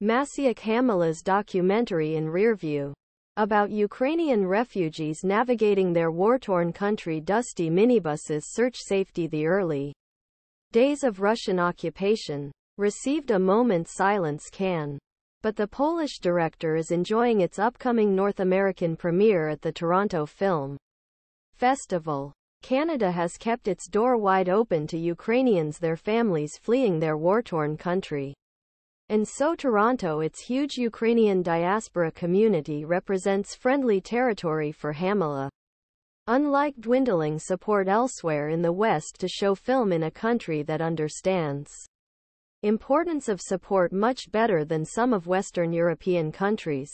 Maciek Hamela's documentary In Rearview, about Ukrainian refugees navigating their war-torn country. Dusty minibuses search safety. The early days of Russian occupation received a moment's silence. But the Polish director is enjoying its upcoming North American premiere at the Toronto Film Festival. Canada has kept its door wide open to Ukrainians, their families fleeing their war-torn country. And so Toronto, its huge Ukrainian diaspora community, represents friendly territory for Hamela. Unlike dwindling support elsewhere in the West to show film in a country that understands importance of support much better than some of Western European countries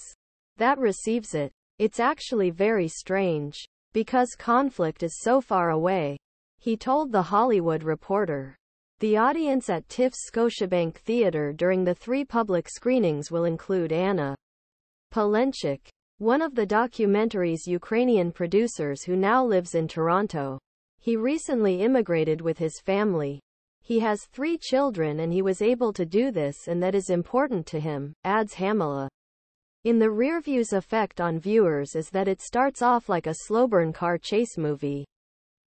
that receives it, it's actually very strange, because conflict is so far away, he told The Hollywood Reporter. The audience at TIFF's Scotiabank Theatre during the 3 public screenings will include Anna Palenchuk, one of the documentary's Ukrainian producers who now lives in Toronto. He recently immigrated with his family. He has 3 children and he was able to do this, and that is important to him, adds Hamela. In The Rearview's effect on viewers is that it starts off like a slow-burn car chase movie,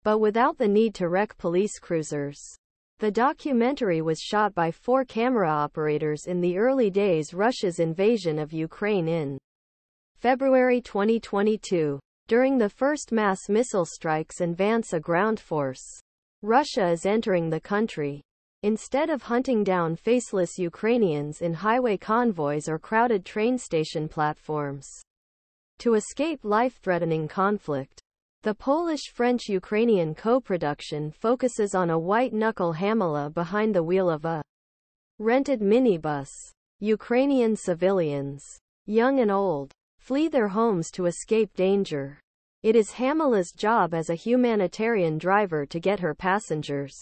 but without the need to wreck police cruisers. The documentary was shot by 4 camera operators in the early days Russia's invasion of Ukraine in February 2022. During the first mass missile strikes and vance a ground force, Russia is entering the country. Instead of hunting down faceless Ukrainians in highway convoys or crowded train station platforms to escape life-threatening conflict, the Polish-French-Ukrainian co-production focuses on a white-knuckle Hamela behind the wheel of a rented minibus. Ukrainian civilians, young and old, flee their homes to escape danger. It is Hamela's job as a humanitarian driver to get her passengers,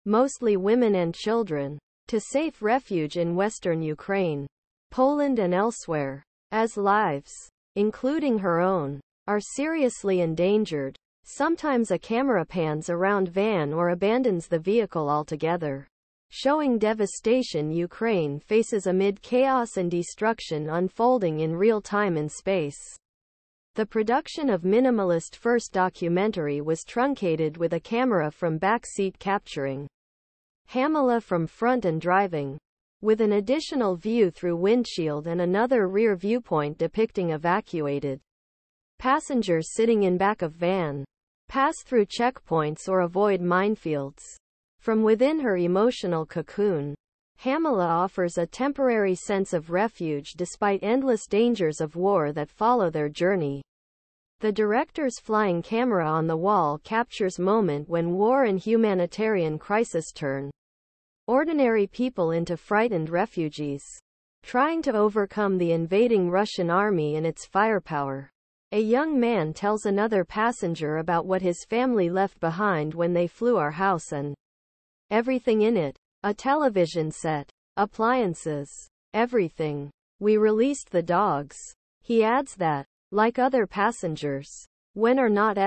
mostly women and children, to safe refuge in western Ukraine, Poland and elsewhere, as lives, including her own, are seriously endangered. Sometimes a camera pans around van or abandons the vehicle altogether, showing devastation Ukraine faces amid chaos and destruction unfolding in real time in space. The production of Minimalist first documentary was truncated with a camera from back seat capturing Hamela from front and driving, with an additional view through windshield and another rear viewpoint depicting evacuated passengers sitting in back of van, pass through checkpoints or avoid minefields. From within her emotional cocoon, Hamela offers a temporary sense of refuge despite endless dangers of war that follow their journey. The director's flying camera on the wall captures moment when war and humanitarian crisis turn ordinary people into frightened refugees, trying to overcome the invading Russian army and its firepower. A young man tells another passenger about what his family left behind when they flew our house and everything in it. A television set, appliances, everything. We released the dogs. He adds that, like other passengers, when or not